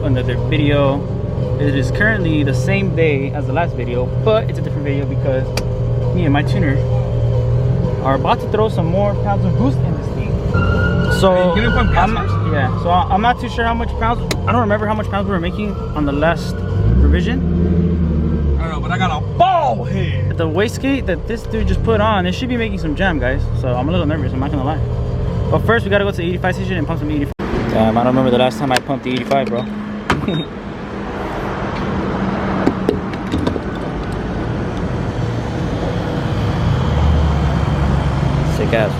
another video. It is currently the same day as the last video, but it's a different video because me and my tuner are about to throw some more pounds of boost in this thing. So I'm not too sure how much pounds. I don't remember how much pounds we were making on the last revision. I don't know, but I got a ball head. The wastegate that this dude just put on, it should be making some jam, guys. So I'm a little nervous, I'm not gonna lie. But first we gotta go to the 85 station and pump some 85. Damn, I don't remember the last time I pumped the 85, bro. Sick ass.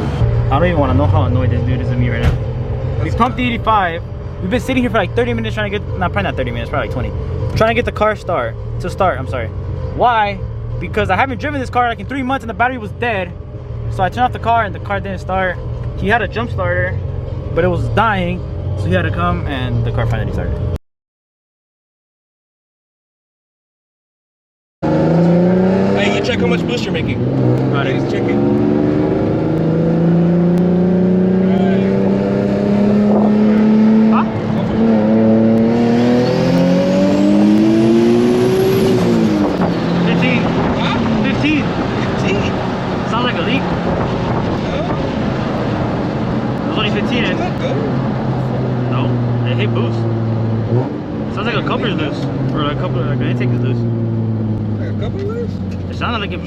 I don't even want to know how annoyed this dude is at me right now. We pumped the 85. We've been sitting here for like 30 minutes trying to get, probably not 30 minutes, probably like 20. Trying to get the car to start, I'm sorry. Why? Because I haven't driven this car like in 3 months and the battery was dead. So I turned off the car and the car didn't start. He had a jump starter, but it was dying. So he had to come and the car finally started. Hey, you check how much boost you're making. Got it. Check it. It sounded like it.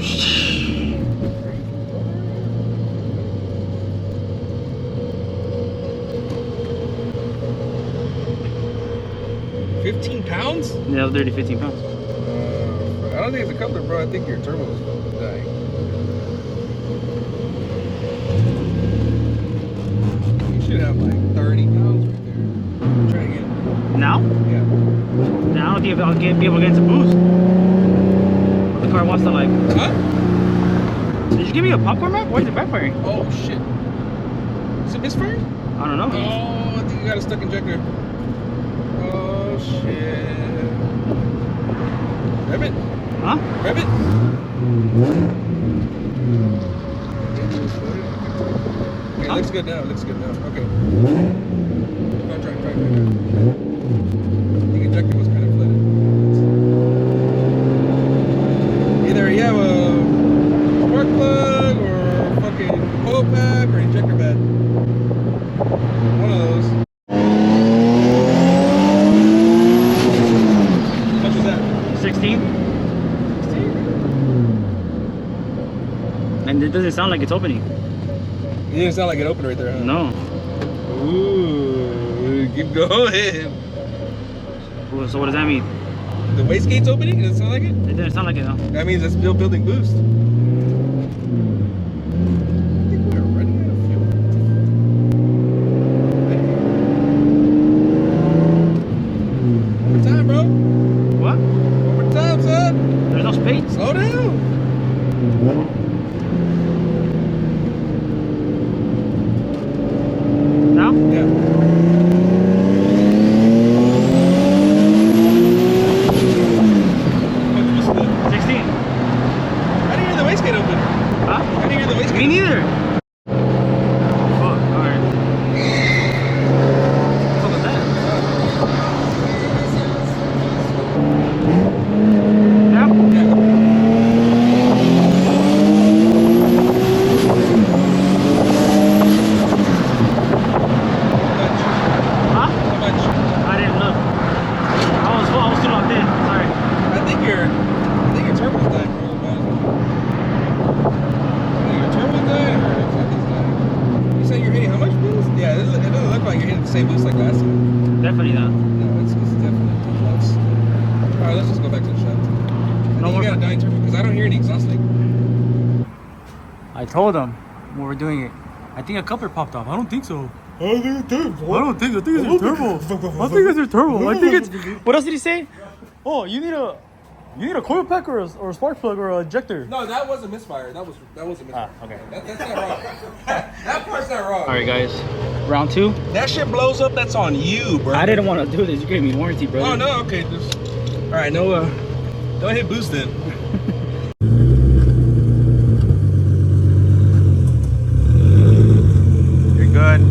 15 pounds? Yeah, it was dirty 15 pounds. I don't think it's a coupler, bro. I think your turbo's dying. You should have like 30 pounds right there. Try again. Now? Yeah. Now I don't think I'll be able to get into boost. The car wants to like. Huh? Did you give me a popcorn map? Why is it backfiring? Oh shit. Is it misfiring? I don't know. Oh, I think you got a stuck injector. Oh shit. Rev it. Huh? Rev it. Okay, looks good now. Looks good now. Okay. Try. The injector was kind of flooded. Either you have a spark plug or fucking oil pack or injector bed. One of those. How much was that? 16. And it doesn't sound like it's opening. It didn't sound like it opened right there, huh? No. Ooh, keep going. So what does that mean? The wastegate's opening? Does it sound like it? It didn't sound like it though. That means it's still building boost. I think we're running out of fuel. One more time, bro. What? One more time, son. There's no space. Slow down. Now? Yeah. 16. I didn't hear the wastegate open. Huh? I didn't hear the wastegate. Me neither. Fuck, alright. What was that? Now? Yeah. Huh? How much? I didn't look. I was too locked in. Sorry. I think your turbo's dying, bro. Your turbo's dying or your fucker's dying? You say you're hitting how much boost? Yeah, it doesn't look like you're hitting the same boost like last time. Definitely not. No, it's definitely too close. Alright, let's just go back to the shop. I think you got a dying turbo because I don't hear any exhaust leak. I told him when we're doing it. I think a coupler popped off. I don't think so. I think it's turbo. I think it's a turbo. I think it's a turbo. I think it's. What else did he say? Oh, you need a coil pack or a spark plug or a ejector. No, that was a misfire. That was a misfire. Okay. That's not wrong. That part's not wrong. All right, guys. Round 2. That shit blows up. That's on you, bro. I didn't want to do this. You gave me warranty, bro. Oh no. Okay. Just... All right. No. Don't hit boost then. You're good.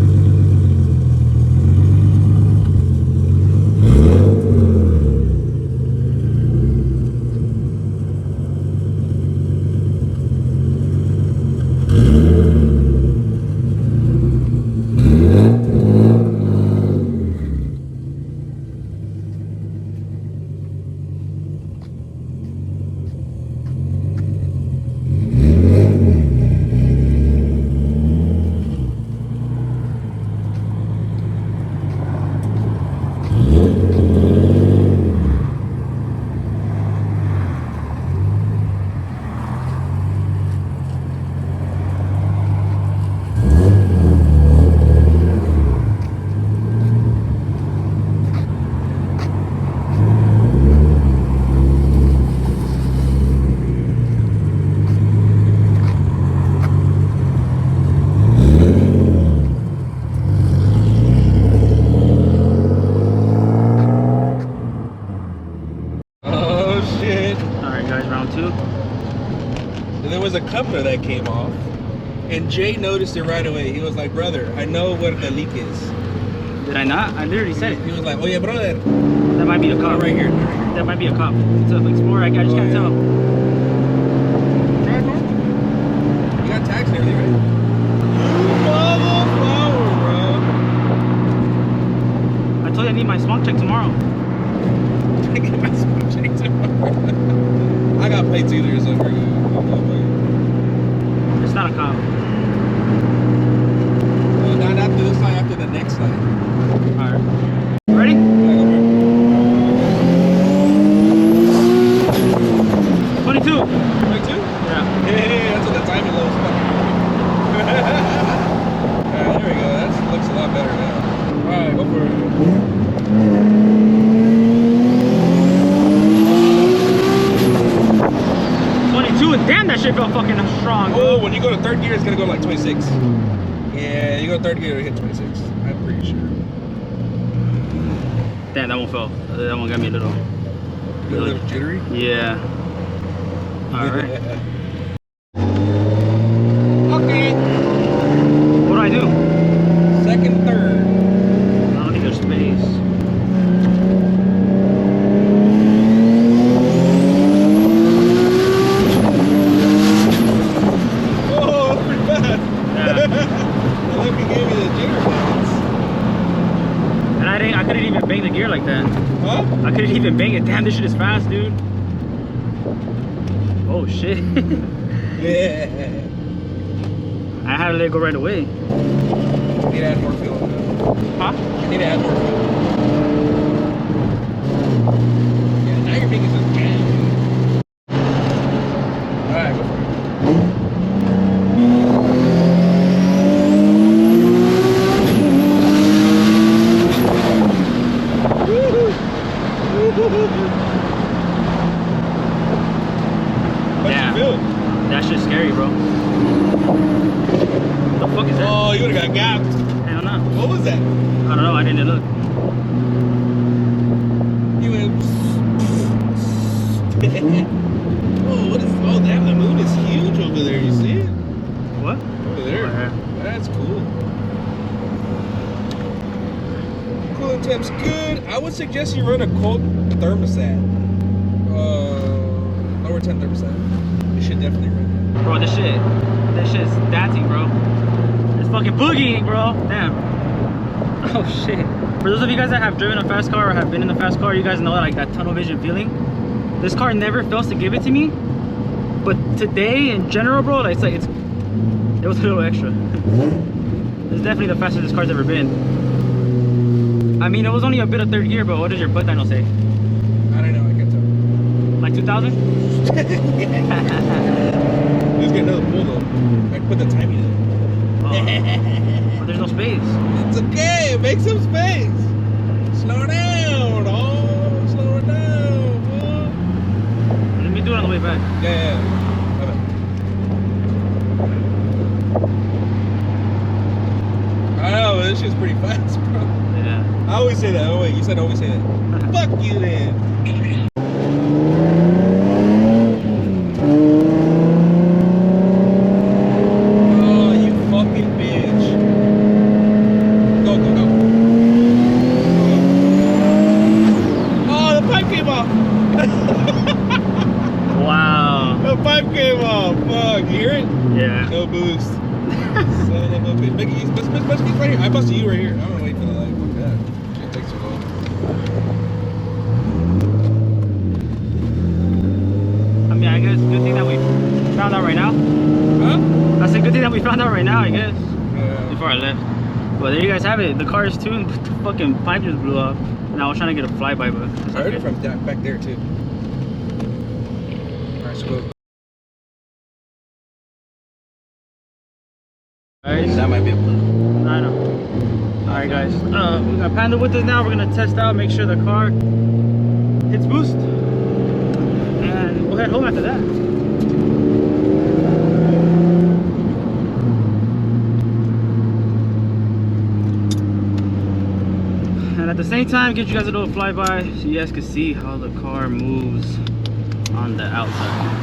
Alright guys, round 2. And there was a coupler that came off, and Jay noticed it right away. He was like, brother, I know what the leak is. Did I not? I literally said it. He was like, oh yeah, brother. That might be a cop. Right here. That might be a cop. It's an Explorer, I just can't tell. You got tags and everything, right? Motherflower, bro. I told you I need my smog check tomorrow. I get my smog check tomorrow. I got plates either, so we're good. It's not a cop. Well, not after this slide, after the next slide. Alright. Ready? Yeah, go for it. 22. 22? Yeah. Hey, that's what the timing low is fucking. Alright, there we go. That looks a lot better now. Alright, go for it. 22, and damn, that shit felt fucking strong. Oh, when you go to third gear, it's gonna go like 26. Yeah, you go to third gear, it'll hit 26. I'm pretty sure. Damn, that one fell. That one got me a little. A little jittery? Yeah. Alright. Okay. What do I do? Second, third. I don't think there's space. Oh, that's pretty fast. Yeah. I think he gave me the jitter bounce. And I couldn't even bang the gear like that. Huh? I couldn't even bang it. Damn, this shit is fast, dude. Oh shit. Yeah. I had to let it go right away. You need to add more fuel. Huh? You need to add more fuel. Yeah, now you're making some gas. Alright, go for it. What'd Yeah. you feel? That shit's scary, bro. What the fuck is that? Oh, you would've got gapped. Hell no. What was that? I don't know, I didn't look. You went. Oh, what is? Oh, damn! The moon is huge over there. You see it? What? Over there. Right here. That's cool. Coolant temp's good. I would suggest you run a cold thermostat. Lower temp thermostat. You should definitely run that. Bro, this shit's dancing, bro. It's fucking boogieing, bro. Damn. Oh shit. For those of you guys that have driven a fast car or have been in a fast car, you guys know like that tunnel vision feeling. This car never fails to give it to me. But today in general, bro, it was a little extra. It's definitely the fastest this car's ever been. I mean, it was only a bit of third gear, but what does your butt dyno say? I don't know. I can't tell. Like 2,000? Let's get another pull though. I put the timing in. But there's no space. It's okay. Make some space. Slow down. Oh, slow it down. Fool. Let me do it on the way back. Yeah. I know, this shit's pretty fast, bro. Yeah. I always say that. Oh, wait, you said always say that. Fuck you then. Oh, you fucking bitch. Go, go, go. Oh, the pipe came off. Wow. The pipe came off. Fuck, you hear it? Yeah. No boost. Son of a bitch. Make it easy. Let's keep right here. I busted you right here. I'm gonna wait for the light. Fuck that. Shit takes too long. I mean, I guess good thing that we found out right now. Huh? That's a good thing that we found out right now, I guess. Yeah. Before I left. But there you guys have it. The car is tuned, but the fucking pipe just blew off. And I was trying to get a flyby, but it's I heard okay. it from back there too. Alright, so go. Guys, That might be a blue. I know. Alright guys, we got Panda with us now. We're gonna test out, make sure the car hits boost. And we'll head home after that. And at the same time, get you guys a little flyby so you guys can see how the car moves on the outside.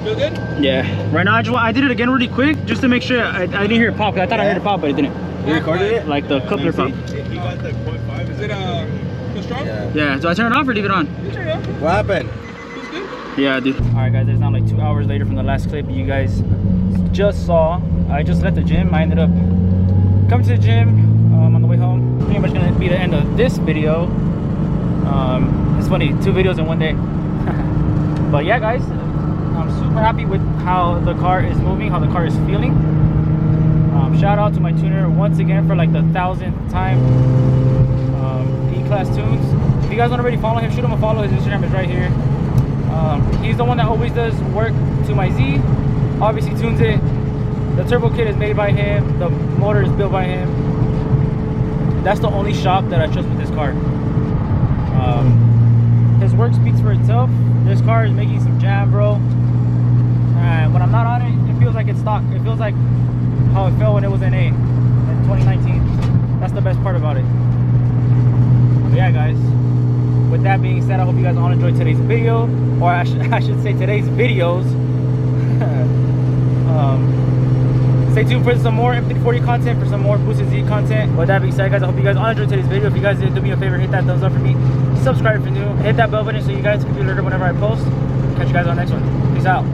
Feel good? Yeah. Right now, I did it again really quick just to make sure I didn't hear it pop. Cause I thought I heard it pop, but it didn't. You recorded it? Like the coupler pop. You got the 0.5. Is it still strong? Yeah. So I turn it off or leave it on? You turn it off. What happened? Feels good? Yeah, dude. All right, guys. It's now like 2 hours later from the last clip you guys just saw. I just left the gym. I ended up coming to the gym on the way home. Pretty much gonna be the end of this video. It's funny, 2 videos in one day. But yeah, guys. I'm super happy with how the car is moving, how the car is feeling. Shout out to my tuner once again for like the 1000th time. E-Class Tunes. If you guys don't already follow him, shoot him a follow. His Instagram is right here. He's the one that always does work to my Z. Obviously tunes it. The turbo kit is made by him. The motor is built by him. That's the only shop that I trust with this car. His work speaks for itself. This car is making some jam, bro. And when I'm not on it, it feels like it's stock. It feels like how it felt when it was in A in 2019. That's the best part about it. But yeah, guys. With that being said, I hope you guys all enjoyed today's video, or I should say today's videos. Stay tuned for some more M340 content, for some more Boosted Z content. With that being said, guys, I hope you guys all enjoyed today's video. If you guys did, do me a favor, hit that thumbs up for me. Subscribe if you're new. Hit that bell button so you guys can be alerted whenever I post. Catch you guys on the next one. Peace out.